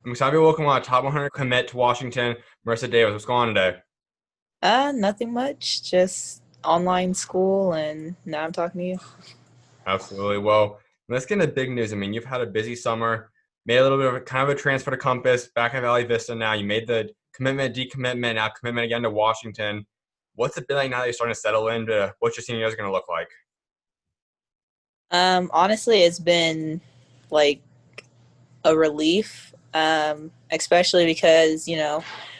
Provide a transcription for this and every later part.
I'm excited to welcome on a top 100 commit to Washington, Marisa Davis. What's going on today? Nothing much. Just online school, and now I'm talking to you. Absolutely. Well, let's get into big news. I mean, you've had a busy summer, made a little bit of kind of a transfer to Compass, back at Valley Vista now. You made the commitment, decommitment, now commitment again to Washington. What's it been like now that you're starting to settle into what your senior year is going to look like? Honestly, it's been like a relief, especially because,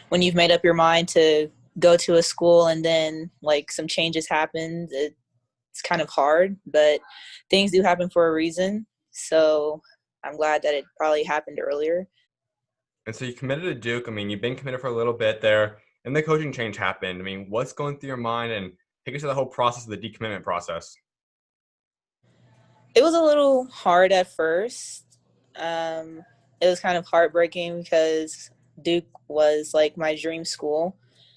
when you've made up your mind to go to a school and then like some changes happen, it's kind of hard, but things do happen for a reason. So I'm glad that it probably happened earlier. And so you committed to Duke. I mean, you've been committed for a little bit there, and the coaching change happened. I mean, what's going through your mind? And take us to the whole process of the decommitment process. It was a little hard at first. Um, it was kind of heartbreaking because Duke was like my dream school.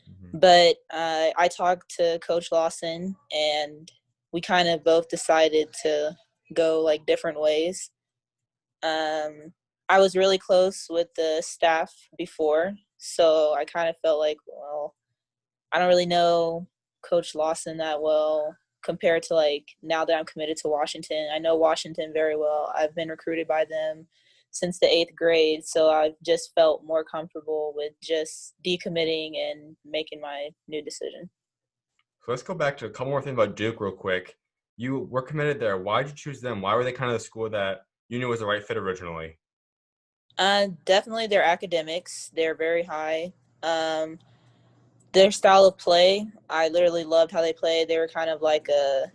Mhm. But I talked to Coach Lawson, and we kind of both decided to go like different ways. Um, I was really close with the staff before, so I kind of felt like, well, I don't really know Coach Lawson that well compared to like now that I'm committed to Washington. I know Washington very well. I've been recruited by them since the eighth grade, so I've just felt more comfortable with just decommitting and making my new decision. So let's go back to a couple more things about Duke real quick. You were committed there. Why did you choose them? Why were they kind of the school that you knew was the right fit originally? Definitely their academics. They're very high. Um, their style of play, I literally loved how they played. They were kind of like a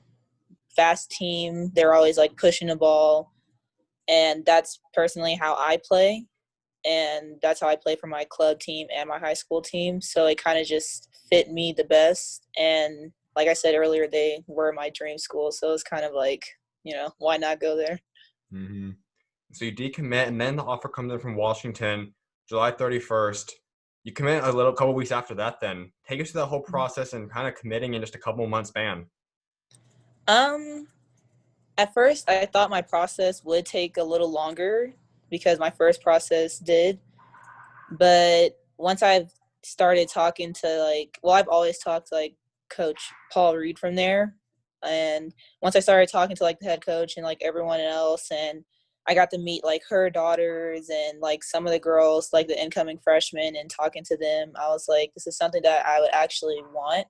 fast team. They're always like pushing the ball, and that's personally how I play, and that's how I play for my club team and my high school team. So it kind of just fit me the best. And like I said earlier, they were my dream school, so it's kind of like, why not go there? hmm So you decommit, and then the offer comes in from Washington, July 31st. You commit a little couple weeks after that. Then take us through that whole process and kind of committing in just a couple months span. Um, at first, I thought my process would take a little longer because my first process did, but once I've started talking to I've always talked to like Coach Paul Reed from there, and once I started talking to like the head coach and like everyone else, and I got to meet like her daughters and like some of the girls, like the incoming freshmen, and talking to them, I was like, this is something that I would actually want.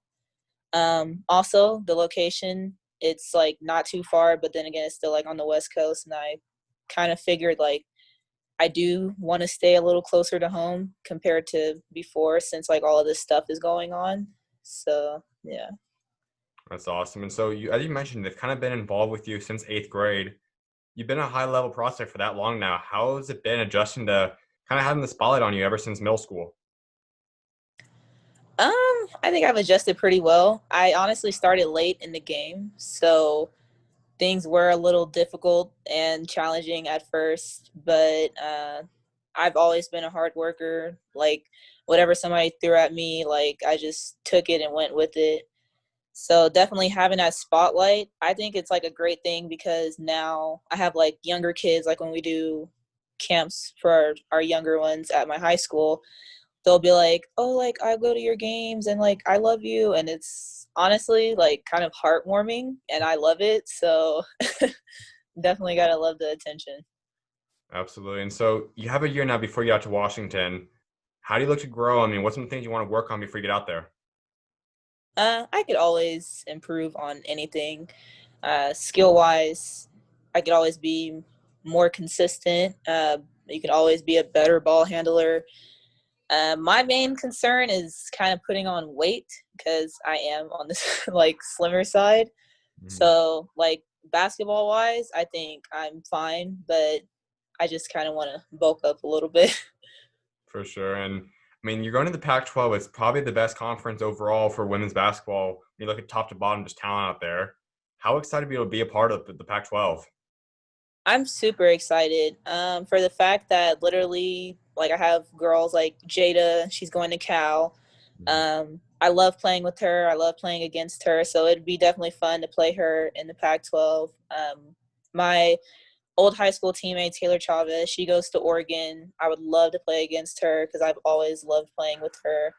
Also, the location, it's like not too far, but then again, it's still like on the West Coast, and I kind of figured like I do want to stay a little closer to home compared to before, since like all of this stuff is going on. So yeah. That's awesome. And so you, as you mentioned, they've kind of been involved with you since eighth grade. You've been a high level prospect for that long now. How has it been adjusting to kind of having the spotlight on you ever since middle school? I think I've adjusted pretty well. I honestly started late in the game, so things were a little difficult and challenging at first, but I've always been a hard worker. Like whatever somebody threw at me, like I just took it and went with it. So definitely having that spotlight, I think it's like a great thing because now I have like younger kids, like when we do camps for our younger ones at my high school, they'll be like, oh, like I go to your games and like I love you. And it's honestly like kind of heartwarming and I love it. So definitely got to love the attention. Absolutely. And so you have a year now before you get out to Washington. How do you look to grow? I mean, what's some things you want to work on before you get out there? I could always improve on anything. Skill wise, I could always be more consistent. You could always be a better ball handler. My main concern is kind of putting on weight because I am on this like slimmer side. Mhm. So like basketball wise, I think I'm fine, but I just kind of want to bulk up a little bit. For sure. And I mean, you're going to the Pac-12. It's probably the best conference overall for women's basketball. When you look at top to bottom, just talent out there. How excited are you to be a part of the Pac-12? I'm super excited for the fact that literally, like, I have girls like Jada, she's going to Cal. Mhm. I love playing with her, I love playing against her. So it'd be definitely fun to play her in the Pac 12. My old high school teammate Taylor Chavez. She goes to Oregon. I would love to play against her because I've always loved playing with her.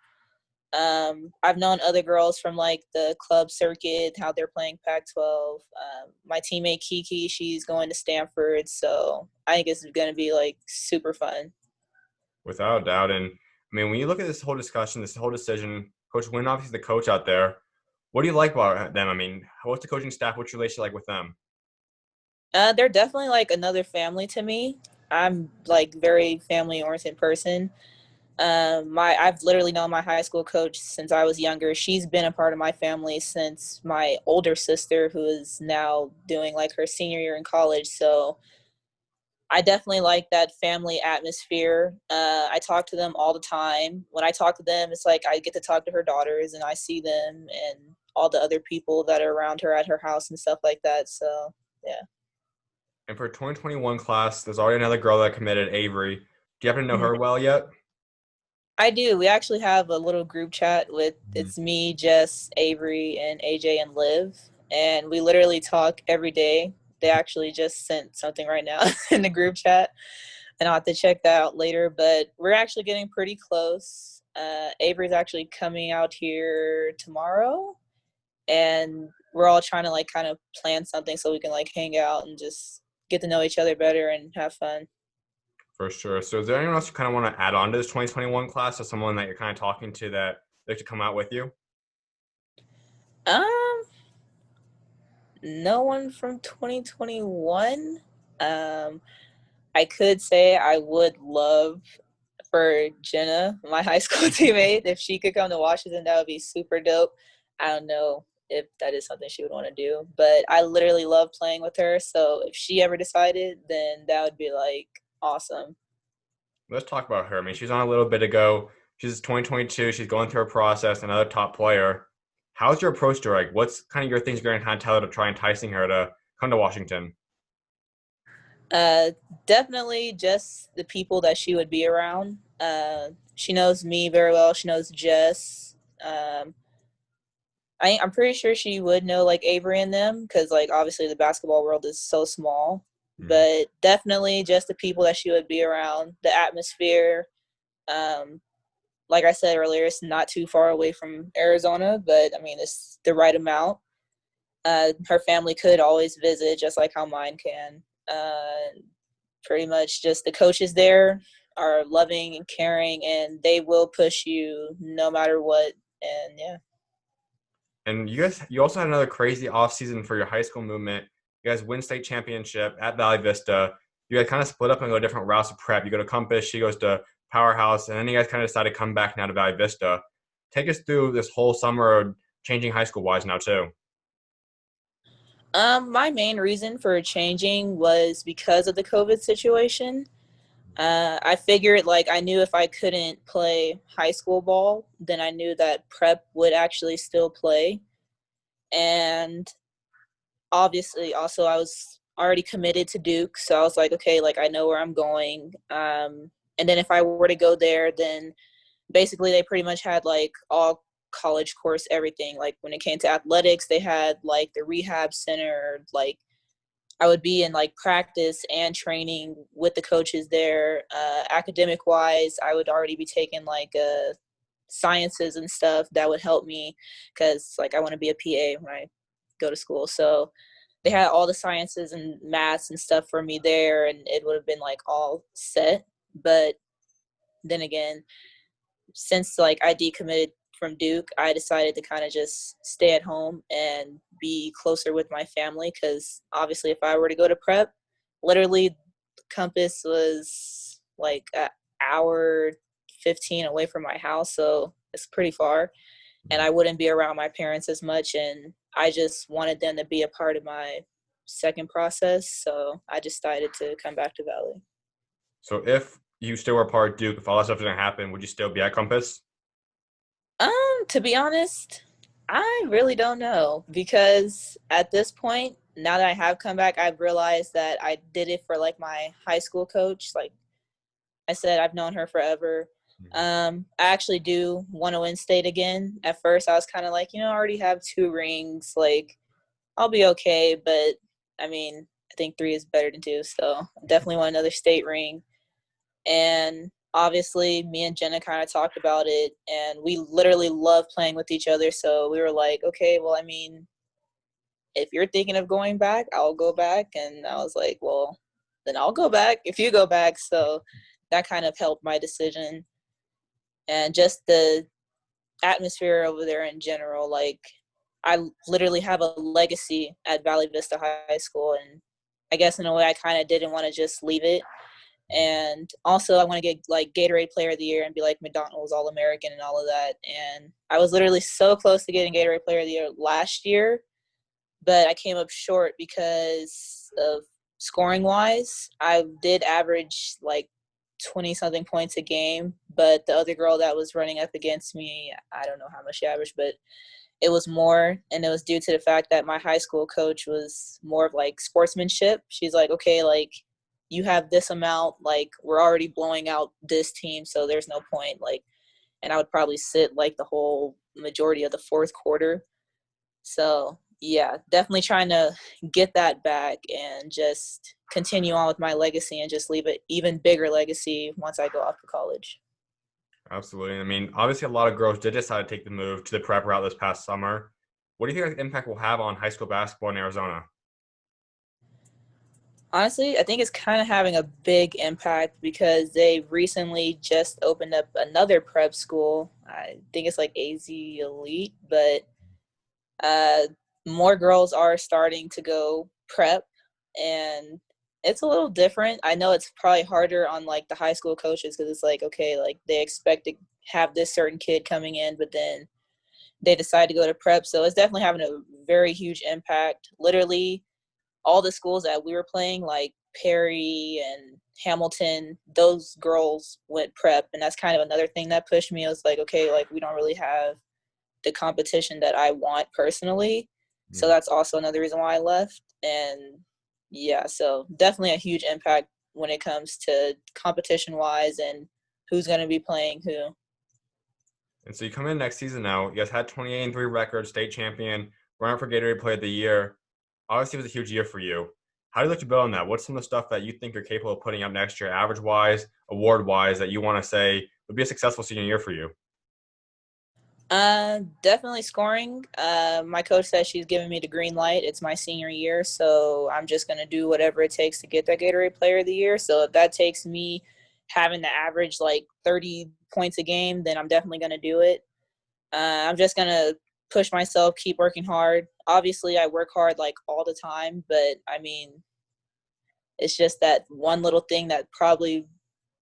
I've known other girls from like the club circuit, how they're playing Pac-12. My teammate Kiki, she's going to Stanford, so I think it's going to be like super fun. Without a doubt. And I mean, when you look at this whole discussion, this whole decision, Coach Wynn, obviously the coach out there, what do you like about them? I mean, what's the coaching staff? What's your relationship like with them? They're definitely like another family to me. I'm like very family oriented person. I've literally known my high school coach since I was younger. She's been a part of my family since my older sister, who is now doing like her senior year in college. So I definitely like that family atmosphere. I talk to them all the time. When I talk to them, it's like I get to talk to her daughters and I see them and all the other people that are around her at her house and stuff like that. So, yeah. And for 2021 class, there's already another girl that committed, Avery. Do you happen to know Mhm. her well yet? I do. We actually have a little group chat with Mhm. it's me, Jess, Avery, and AJ and Liv, and we literally talk every day. They actually just sent something right now in the group chat, and I'll have to check that out later. But we're actually getting pretty close. Avery's actually coming out here tomorrow, and we're all trying to like kind of plan something so we can like hang out and just get to know each other better and have fun. For sure. So is there anyone else you kind of want to add on to this 2021 class or someone that you're kind of talking to that they to come out with you? Um, no one from 2021. Um, I could say I would love for Jenna, my high school teammate, if she could come to Washington, that would be super dope. I don't know if that is something she would want to do, but I literally love playing with her. So if she ever decided, then that would be like awesome. Let's talk about her. I mean, she's on a little bit ago. She's 2022. She's going through her process, another top player. How's your approach to her? Like, what's kind of your things you're going to kind of tell her to try enticing her to come to Washington? Uh, Definitely just the people that she would be around. She knows me very well. She knows Jess. Um, I'm pretty sure she would know like Avery and them because like obviously the basketball world is so small. Mhm. But definitely just the people that she would be around, the atmosphere. Um, like I said earlier, it's not too far away from Arizona, but I mean it's the right amount. Her family could always visit, just like how mine can. Pretty much just the coaches there are loving and caring, and they will push you no matter what. And yeah. And you also had another crazy offseason for your high school movement. You guys win state championship at Valley Vista. You guys kind of split up and go different routes of prep. You go to Compass, she goes to Powerhouse, and then you guys kind of decided to come back now to Valley Vista. Take us through this whole summer changing high school wise now too. My main reason for changing was because of the COVID situation. I figured like I knew if I couldn't play high school ball, then I knew that prep would actually still play. And obviously, also I was already committed to Duke, so I was like, okay, like I know where I'm going. And then if I were to go there, then basically they pretty much had like all college course everything. Like when it came to athletics, they had like the rehab center, like I would be in like practice and training with the coaches there. Academic wise, I would already be taking like sciences and stuff that would help me because like I want to be a PA when I go to school. So they had all the sciences and maths and stuff for me there, and it would have been like all set. But then again, since like I decommitted from Duke, I decided to kind of just stay at home and be closer with my family because obviously if I were to go to prep, literally Compass was like an hour 15 away from my house, so it's pretty far, and I wouldn't be around my parents as much, and I just wanted them to be a part of my second process, so I decided to come back to Valley. So if you still were part of Duke, if all that stuff didn't happen, would you still be at Compass? To be honest, I really don't know because at this point, now that I have come back, I've realized that I did it for like my high school coach. Like I said, I've known her forever. I actually do want to win state again. At first, I was kind of like, I already have 2 rings. Like, I'll be okay. But I mean, think 3 is better than 2. So definitely want another state ring. And obviously, me and Jenna kind of talked about it, and we literally love playing with each other. So we were like, okay, well, I mean, if you're thinking of going back, I'll go back. And I was like, well, then I'll go back if you go back. So that kind of helped my decision. And just the atmosphere over there in general, like, I literally have a legacy at Valley Vista High School. And I guess in a way I kind of didn't want to just leave it. And also I want to get like Gatorade Player of the Year and be like McDonald's All-American and all of that. And I was literally so close to getting Gatorade Player of the Year last year, but I came up short because of scoring wise. I did average like 20 something points a game, but the other girl that was running up against me, I don't know how much she averaged, but it was more. And it was due to the fact that my high school coach was more of like sportsmanship. She's like, okay, like, you have this amount, like, we're already blowing out this team, so there's no point. Like, and I would probably sit like the whole majority of the fourth quarter. So yeah, definitely trying to get that back and just continue on with my legacy and just leave an even bigger legacy once I go off to college. Absolutely. I mean, obviously, a lot of girls did decide to take the move to the prep route this past summer. What do you think the impact will have on high school basketball in Arizona? Honestly, I think it's kind of having a big impact because they recently just opened up another prep school. I think it's like AZ Elite, but uh, more girls are starting to go prep, and it's a little different. I know it's probably harder on like the high school coaches because it's like, okay, like they expect to have this certain kid coming in, but then they decide to go to prep. So it's definitely having a very huge impact. Literally, all the schools that we were playing, like Perry and Hamilton, those girls went prep. And that's kind of another thing that pushed me. I was like, okay, like we don't really have the competition that I want personally. So that's also another reason why I left. And yeah, so definitely a huge impact when it comes to competition wise and who's going to be playing who. And so you come in next season now. You guys had 28-3 record, state champion, runner for Gatorade Player of the Year. Obviously, it was a huge year for you. How do you look to build on that? What's some of the stuff that you think you're capable of putting up next year, average-wise, award-wise, that you want to say would be a successful senior year for you? Definitely scoring. My coach says she's giving me the green light. It's my senior year, so I'm just gonna do whatever it takes to get that Gatorade Player of the Year. So if that takes me having to average like 30 points a game, then I'm definitely gonna do it. I'm just gonna push myself, keep working hard. Obviously, I work hard like all the time, but I mean, it's just that one little thing that probably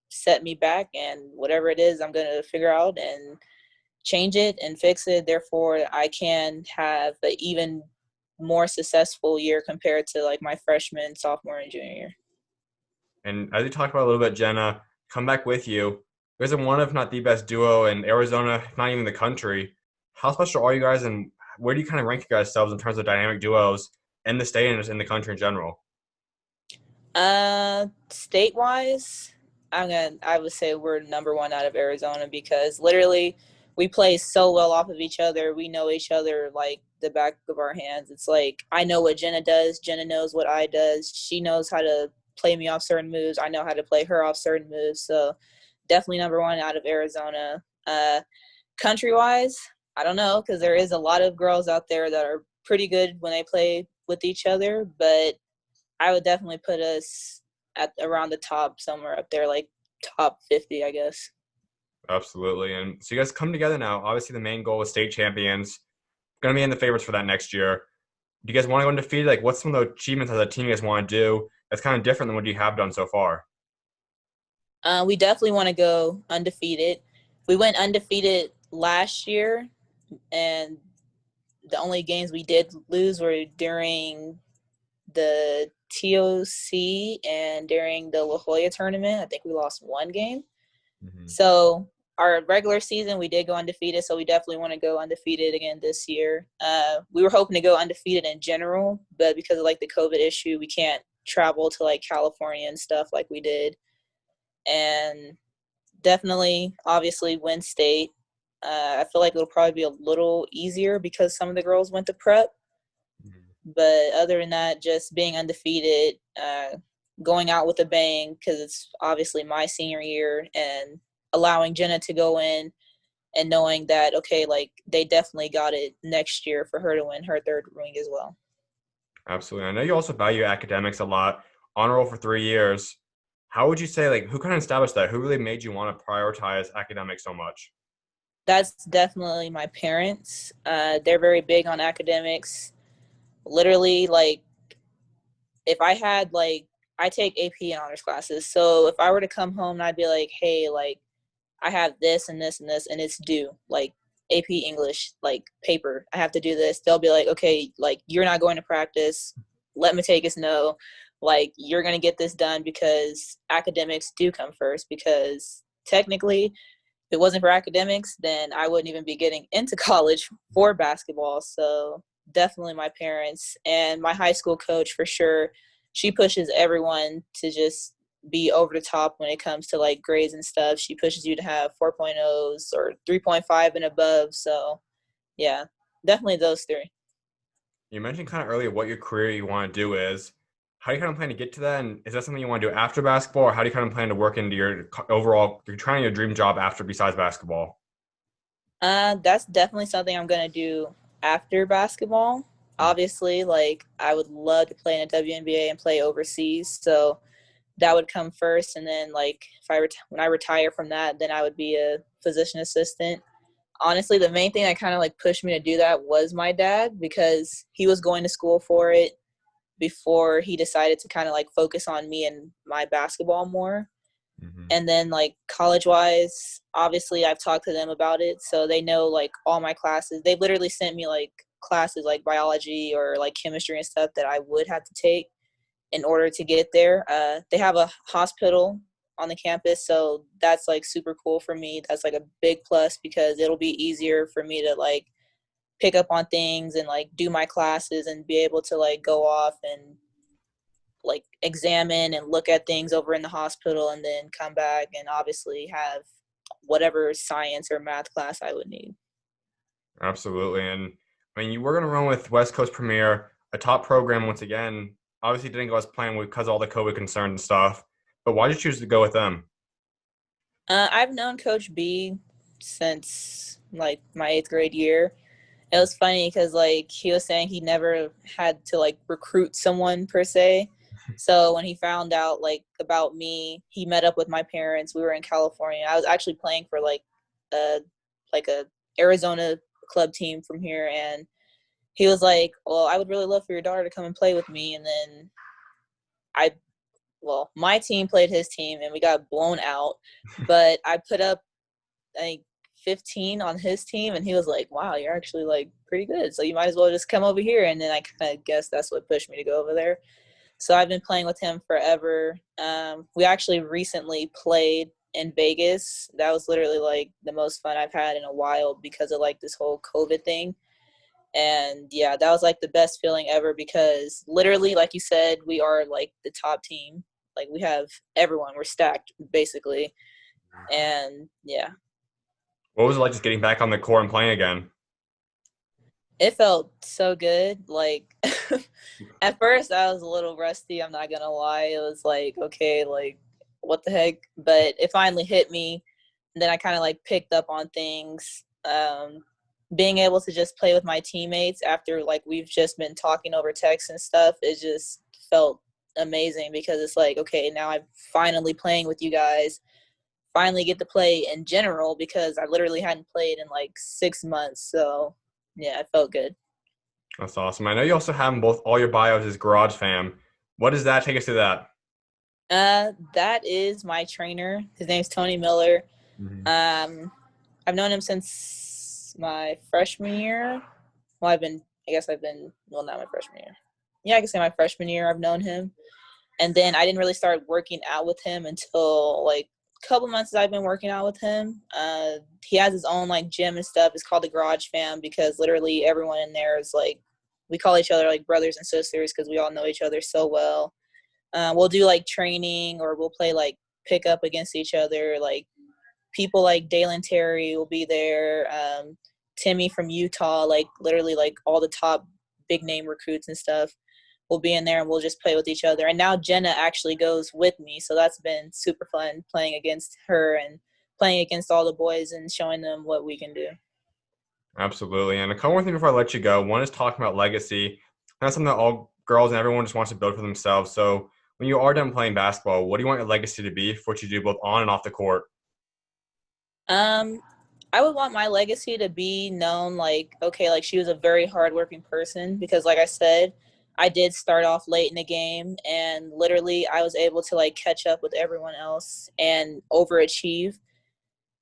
set me back, and whatever it is, I'm gonna figure out and change it and fix it. Therefore, I can have an even more successful year compared to like my freshman, sophomore, and junior year. And as you talked about a little bit, Jenna, come back with you. You guys are one, if not the best duo in Arizona, if not even the country. How special are you guys, and where do you kind of rank you guys selves in terms of dynamic duos in the state and just in the country in general? State wise, I would say we're number one out of Arizona because literally we play so well off of each other. We know each other like the back of our hands. It's like I know what Jenna does. Jenna knows what I does. She knows how to play me off certain moves. I know how to play her off certain moves. So definitely number one out of Arizona. Country wise, I don't know because there is a lot of girls out there that are pretty good when they play with each other, but I would definitely put us at around the top somewhere up there, like top 50, I guess. Absolutely. And so you guys come together now. Obviously, the main goal is state champions. Going to be in the favorites for that next year. Do you guys want to go undefeated? Like, what's some of the achievements as a team you guys want to do that's kind of different than what you have done so far? We definitely want to go undefeated. We went undefeated last year, and the only games we did lose were during the TOC and during the La Jolla tournament. I think we lost one game. So our regular season, we did go undefeated, so we definitely want to go undefeated again this year. We were hoping to go undefeated in general, but because of like the COVID issue, we can't travel to like California and stuff like we did. And definitely, obviously, win state. I feel like it'll probably be a little easier because some of the girls went to prep. But other than that, just being undefeated, going out with a bang because it's obviously my senior year, and allowing Jenna to go in and knowing that, okay, like they definitely got it next year for her to win her third ring as well. Absolutely. I know you also value academics a lot. Honor roll for 3 years. How would you say, like, who kind of established that? Who really made you want to prioritize academics so much? That's definitely my parents. They're very big on academics. Literally, like, if I had, like, I take AP and honors classes. So if I were to come home and I'd be like, hey, like, I have this and this and this, and it's due, like AP English, like paper, I have to do this. They'll be like, okay, like you're not going to practice. Let me take us no. Like you're going to get this done because academics do come first. Because technically, if it wasn't for academics, then I wouldn't even be getting into college for basketball. So definitely my parents and my high school coach for sure. She pushes everyone to just be over the top when it comes to like grades and stuff. She pushes you to have 4.0s or 3.5 and above. So yeah, definitely those three. You mentioned kind of earlier what your career you want to do is. How do you kind of plan to get to that? And is that something you want to do after basketball, or how do you kind of plan to work into your overall, you're trying your dream job after besides basketball? That's definitely something I'm gonna do after basketball. Obviously, like I would love to play in a WNBA and play overseas. So that would come first, and then like if when I retire from that, then I would be a physician assistant. Honestly, the main thing that kind of like pushed me to do that was my dad, because he was going to school for it before he decided to kind of like focus on me and my basketball more. Mm-hmm. And then like college wise, obviously I've talked to them about it, so they know like all my classes. They've literally sent me like classes like biology or like chemistry and stuff that I would have to take in order to get there. They have a hospital on the campus, so that's like super cool for me. That's like a big plus because it'll be easier for me to like pick up on things and like do my classes and be able to like go off and like examine and look at things over in the hospital and then come back and obviously have whatever science or math class I would need. Absolutely. And I mean, you were going to run with West Coast Premier, a top program once again. Obviously, didn't go as planned because of all the COVID concerns and stuff. But why did you choose to go with them? I've known Coach B since like my eighth grade year. It was funny because like he was saying he never had to like recruit someone per se. So when he found out like about me, he met up with my parents. We were in California. I was actually playing for a like a Arizona club team from here, and he was like, "Well, I would really love for your daughter to come and play with me." And then I, well, my team played his team, and we got blown out. But I put up like 15 on his team, and he was like, wow, you're actually like pretty good, so you might as well just come over here. And then I kind of guess that's what pushed me to go over there. So I've been playing with him forever. We actually recently played in Vegas. That was literally like the most fun I've had in a while because of like this whole COVID thing. And yeah, that was like the best feeling ever because literally, like you said, we are like the top team. Like we have everyone, we're stacked basically. And yeah, What was it like just getting back on the court and playing again? it felt so good. Like at first I was a little rusty, I'm not gonna lie. It was like, okay, like what the heck? But it finally hit me. And then I kind of like picked up on things. Being able to just play with my teammates after like we've just been talking over text and stuff, it just felt amazing because it's like, okay, now I'm finally playing with you guys. Finally get to play in general because I literally hadn't played in like 6 months. So yeah, it felt good. That's awesome. I know you also have in both all your bios as Garage Fam. What does that take us to that? That is my trainer. His name's Tony Miller. Mm-hmm. Um, I've known him since my freshman year. Well, I guess I've been, well, not my freshman year. Yeah, I can say my freshman year I've known him. And then I didn't really start working out with him until like a couple months I've been working out with him. He has his own like gym and stuff. It's called the Garage Fam because literally everyone in there is like, we call each other like brothers and sisters because we all know each other so well. We'll do like training or we'll play like pick up against each other. Like people like Dalen Terry will be there. Timmy from Utah, like literally like all the top big name recruits and stuff will be in there and we'll just play with each other. And now Jenna actually goes with me, so that's been super fun playing against her and playing against all the boys and showing them what we can do. Absolutely. And a couple more things before I let you go. One is talking about legacy. That's something that all girls and everyone just wants to build for themselves. So when you are done playing basketball, what do you want your legacy to be for what you do both on and off the court? Um, I would want my legacy to be known like, okay, like she was a very hardworking person because, like I said, I did start off late in the game and literally I was able to like catch up with everyone else and overachieve.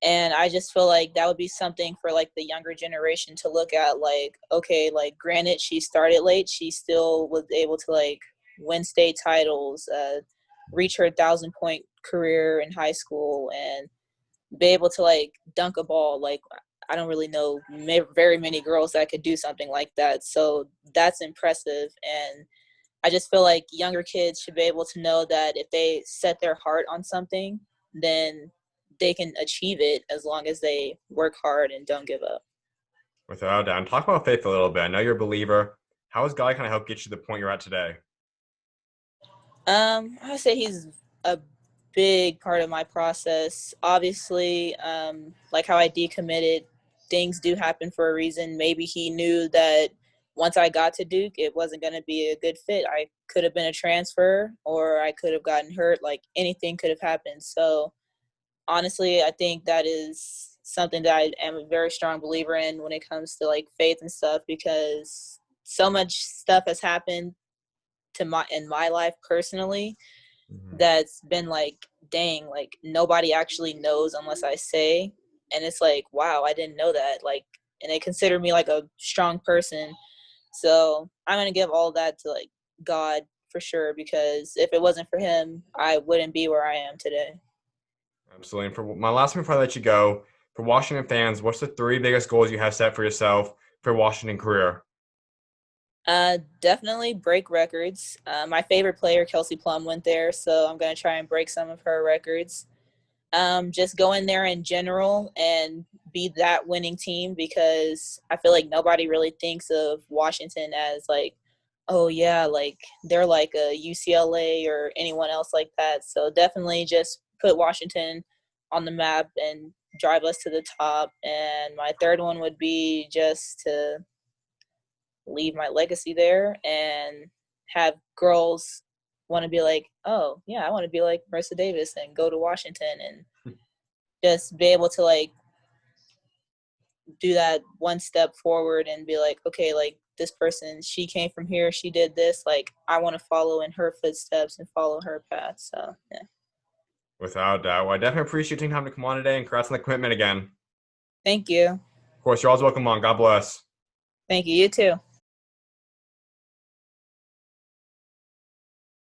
And I just feel like that would be something for like the younger generation to look at. Like, okay, like granted, she started late, she still was able to like win state titles, reach her 1,000-point career in high school, and be able to like dunk a ball. Like I don't really know very many girls that could do something like that. So that's impressive. And I just feel like younger kids should be able to know that if they set their heart on something, then they can achieve it as long as they work hard and don't give up. Without a doubt. Talk about faith a little bit. I know you're a believer. How has God kind of helped get you to the point you're at today? I would say he's a big part of my process. Obviously, like how I decommitted, things do happen for a reason. Maybe he knew that once I got to Duke, it wasn't going to be a good fit. I could have been a transfer or I could have gotten hurt. Like anything could have happened. So honestly, I think that is something that I am a very strong believer in when it comes to like faith and stuff, because so much stuff has happened to my in my life personally that's been like, dang, like nobody actually knows unless I say. And it's like, wow, I didn't know that. Like, and they consider me like a strong person. So I'm gonna give all that to like God for sure, because if it wasn't for him, I wouldn't be where I am today. Absolutely. And for my last one before I let you go, for Washington fans, what's the three biggest goals you have set for yourself for your Washington career? Definitely break records. My favorite player, Kelsey Plum, went there, so I'm gonna try and break some of her records. Just go in there in general and be that winning team, because I feel like nobody really thinks of Washington as like, oh yeah, like they're like a UCLA or anyone else like that. So definitely just put Washington on the map and drive us to the top. And my third one would be just to leave my legacy there and have girls want to be like, oh yeah, I want to be like Marisa Davis and go to Washington and just be able to like do that one step forward and be like, okay, like this person, she came from here, she did this, like I want to follow in her footsteps and follow her path. So yeah. Without a doubt. Well, I definitely appreciate you taking time to come on today and congrats on the commitment again. Thank you. Of course, you're always welcome on. God bless. Thank you. You too.